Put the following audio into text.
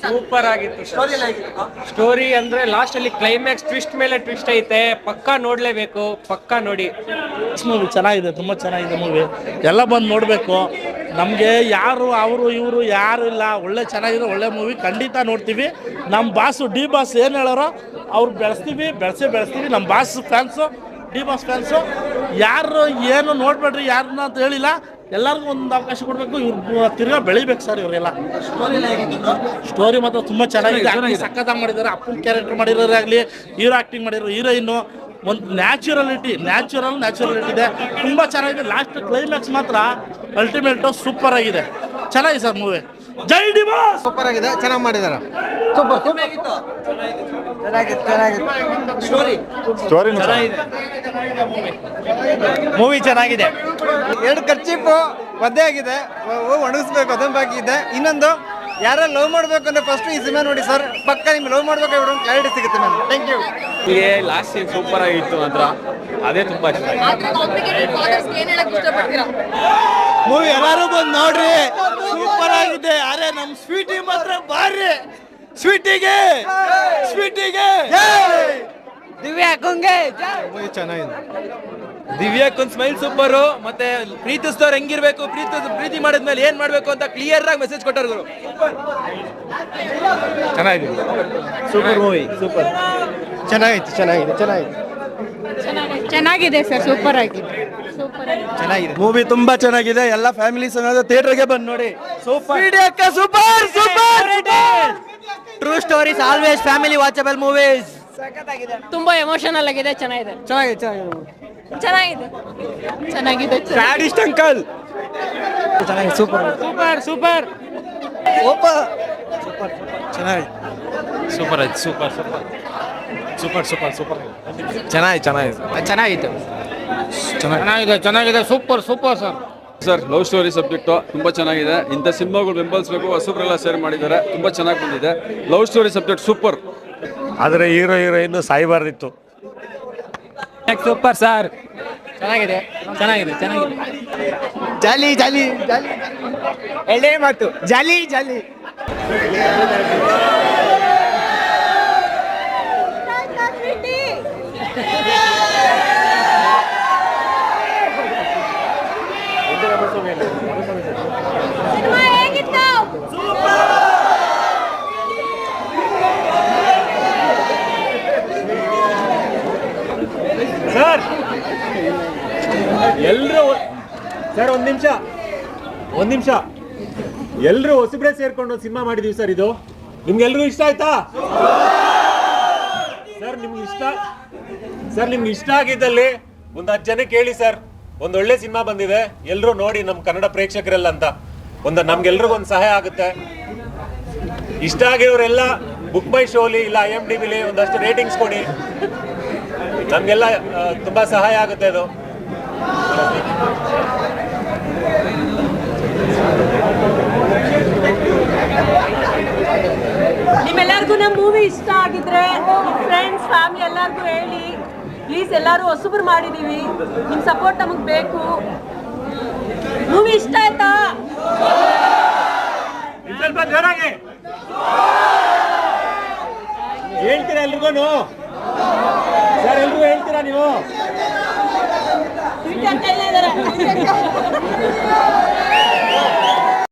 Super ಆಗಿತ್ತು. Story ಅಂದ್ರೆ last ಅಲ್ಲಿ ಕ್ಲೈಮ್ಯಾಕ್ಸ್ ಟ್ವಿಸ್ಟ್ ಮೇಲೆ ಟ್ವಿಸ್ಟ್ ಐತೆ, ಪಕ್ಕಾ ನೋಡ್ಲೇಬೇಕು, ಪಕ್ಕಾ ನೋಡಿ. ಮೂವಿ ಚೆನ್ನಾಗಿದೆ, ತುಂಬ ಚೆನ್ನಾಗಿದೆ ಮೂವಿ. ಎಲ್ಲ ಬಂದು ನೋಡಬೇಕು. ನಮಗೆ ಯಾರು ಅವರು ಇವರು ಯಾರು ಇಲ್ಲ, ಒಳ್ಳೆ ಚೆನ್ನಾಗಿದೆ, ಒಳ್ಳೆ ಮೂವಿ ಖಂಡಿತ ನೋಡ್ತೀವಿ. ನಮ್ಮ ಬಾಸು ಡಿ ಬಾಸ್ ಏನು ಹೇಳೋರೋ ಅವ್ರು ಬೆಳೆಸ್ತೀವಿ. ನಮ್ಮ boss fans, D boss fans. ಯಾರು ಏನು ನೋಡ್ಬೇಡ್ರಿ ಯಾರನ್ನ ಅಂತ ಹೇಳಿಲ್ಲ, ಎಲ್ಲರಿಗೂ ಒಂದು ಅವಕಾಶ ಕೊಡಬೇಕು. ಇವ್ರು ತಿರ್ಗಾ ಬೆಳಿಬೇಕು ಸರ್ ಇವರೆಲ್ಲ. ಸ್ಟೋರಿ ಮಾತ್ರ ತುಂಬ ಚೆನ್ನಾಗಿದೆ, ಸಕ್ಕತ್ತಾಗಿ ಮಾಡಿದ್ದಾರೆ. ಅಪ್ಪನ ಕ್ಯಾರೆಕ್ಟರ್ ಮಾಡಿರೋರಾಗಲಿ, ಹೀರೋ ಆ್ಯಕ್ಟಿಂಗ್ ಮಾಡಿರೋ ಹೀರೋಯಿನ್ನು, ಒಂದು ನ್ಯಾಚುರಲ್ ಇದೆ, ತುಂಬ ಚೆನ್ನಾಗಿದೆ. ಲಾಸ್ಟ್ ಕ್ಲೈಮ್ಯಾಕ್ಸ್ ಮಾತ್ರ ಅಲ್ಟಿಮೇಟು ಸೂಪರ್ ಆಗಿದೆ, ಚೆನ್ನಾಗಿದೆ ಸರ್ ಮೂವಿ. ಜೈ ಡಿ ಬಾಸ್. ಸೂಪರ್ ಆಗಿದೆ, ಚೆನ್ನಾಗಿ ಮಾಡಿದ್ದಾರೆ. ಮೂವಿ ಚೆನ್ನಾಗಿದೆ. ಎರಡು ಖರ್ಚಿಪ್ಪು ಒದ್ದೆ ಆಗಿದೆ, ಒಣಗಿಸ್ಬೇಕು, ಅದೊಂದು ಬಾಕಿ ಇದೆ. ಇನ್ನೊಂದು, ಯಾರು ಲವ್ ಮಾಡಬೇಕು ಅಂದ್ರೆ ಫಸ್ಟ್ ಈ ಸಿನಿಮಾ ನೋಡಿ ಸರ್, ಪಕ್ಕ ನಿಮ್ಗೆ ಲವ್ ಮಾಡ್ಬೇಕು ಇವರು ಕ್ಲಾರಿಟಿ ಸಿಗುತ್ತೆ ma'am. Thank you. Last scene super ಆಗಿತ್ತು ಮಾತ್ರ, ಅದೇ ತುಂಬಾ ಇಷ್ಟ. ಮೂವಿ ಎಲ್ಲರೂ ಬಂದು ನೋಡ್ರಿ, ಸೂಪರ್ ಆಗಿದೆ. ಅರೆ ನಮ್ಮ ಸ್ವೀಟಿ ಮಾತ್ರ ಬಾರಿ, ಸ್ವೀಟಿಗೆ ದಿವ್ಯಾಕಂಗೆ ಚೆನ್ನಾಗಿದೆ. ದಿವ್ಯಾಕೊಂದ್ ಸ್ಮೈಲ್ ಸೂಪರು, ಮತ್ತೆ ಪ್ರೀತಿಸಿದವ್ರು ಹೆಂಗಿರ್ಬೇಕು, ಪ್ರೀತಿ ಮಾಡಿದ್ಮೇಲೆ ಏನ್ ಮಾಡ್ಬೇಕು ಅಂತ ಕ್ಲಿಯರ್ ಆಗಿ ಮೆಸೇಜ್ ಕೊಟ್ಟರು. ಚೆನ್ನಾಗಿದೆ, ಸೂಪರ್ ಮೂವಿ, ಸೂಪರ್ ಚೆನ್ನಾಗಿದೆ ಸರ್, ಸೂಪರ್ ಆಗಿದೆ. ಚೆನ್ನಾಗಿದೆ ಮೂವಿ, ತುಂಬಾ ಚೆನ್ನಾಗಿದೆ. ಎಲ್ಲ ಫ್ಯಾಮಿಲಿ ಥಿಯೇಟರ್ಗೆ ಬಂದು ನೋಡಿ. Super. True stories always family watchable movies. ತುಂಬಾ ಎಮೋಷನಲ್ ಆಗಿದೆ, ಚೆನ್ನಾಗಿದೆ. ಸ್ಯಾಡಿಸ್ಟ್ ಅಂಕಲ್ ಚೆನ್ನಾಗಿದೆ, ಸೂಪರ್. ಚೆನ್ನಾಗಿದೆ, super sir. Love story subject ತುಂಬ ಚೆನ್ನಾಗಿದೆ. ಇಂಥ ಸಿನಿಮಾಗಳು ಬೆಂಬಲಿಸಬೇಕು, ಹೊಸಬ್ರೆಲ್ಲ ಸೇರ್ ಮಾಡಿದ್ದಾರೆ, ತುಂಬ ಚೆನ್ನಾಗಿ ಬಂದಿದೆ. Love story subject super. ಆದರೆ ಹೀರೋಯಿನ್ ಸಾಯಬಾರ್ದಿತ್ತು. ಸೂಪರ್ ಸರ್, ಚೆನ್ನಾಗಿದೆ. ಜಾಲಿ ಎಳ್ಳೆ ಮಾತು, ಜಾಲಿ ಸರ್ ಎಲ್ರು ಸರ್ ಒಂದ್ ನಿಮಿಷ ಎಲ್ರು ಹೊಸಬ್ರೆ ಸೇರ್ಕೊಂಡು ಒಂದು ಸಿನಿಮಾ ಮಾಡಿದೀವಿ ಸರ್. ಇದು ನಿಮ್ಗೆಲ್ರಿಗೂ ಇಷ್ಟ ಆಯ್ತಾ ಸರ್? ನಿಮ್ಗೆ ಇಷ್ಟ ಆಗಿದ್ದಲ್ಲಿ ಒಂದು 10 ಜನಕ್ಕೆ ಹೇಳಿ ಸರ್, ಒಂದ್ ಒಳ್ಳೆ ಸಿನಿಮಾ ಬಂದಿದೆ, ಎಲ್ರು ನೋಡಿ ನಮ್ ಕನ್ನಡ ಪ್ರೇಕ್ಷಕರೆಲ್ಲ ಅಂತ. ನಮ್ಗೆಲ್ರಿಗೂ ಒಂದು ಸಹಾಯ ಆಗುತ್ತೆ. ಇಷ್ಟ ಆಗಿರೋರೆಲ್ಲ ಬುಕ್ ಮೈ ಶೋಲಿ ಇಲ್ಲ IMDbಲಿ ಒಂದಷ್ಟು ರೇಟಿಂಗ್ಸ್ ಕೊಡಿ, ನಮ್ಗೆಲ್ಲ ತುಂಬಾ ಸಹಾಯ ಆಗುತ್ತೆ ಅದು. ನಿಮ್ಮೆಲ್ಲರಿಗೂ ನಮ್ಮ ಮೂವಿ ಇಷ್ಟ ಆಗಿದ್ರೆ ಫ್ರೆಂಡ್ಸ್ ಫ್ಯಾಮಿಲಿ ಎಲ್ಲರಿಗೂ ಹೇಳಿ ಪ್ಲೀಸ್. ಎಲ್ಲರೂ ಹೊಸಬ್ರು ಮಾಡಿದೀವಿ, ನಿಮ್ ಸಪೋರ್ಟ್ ನಮಗ್ ಬೇಕು. ಮೂವಿ ಇಷ್ಟ ಆಯ್ತಾ? ಸ್ವಲ್ಪ ಜೋರಾಗಿ ಹೇಳ್ತೀರಾ ಎಲ್ರಿಗೂ ಸರ್? ಎಲ್ರಿಗೂ ಹೇಳ್ತೀರಾ ನೀವು?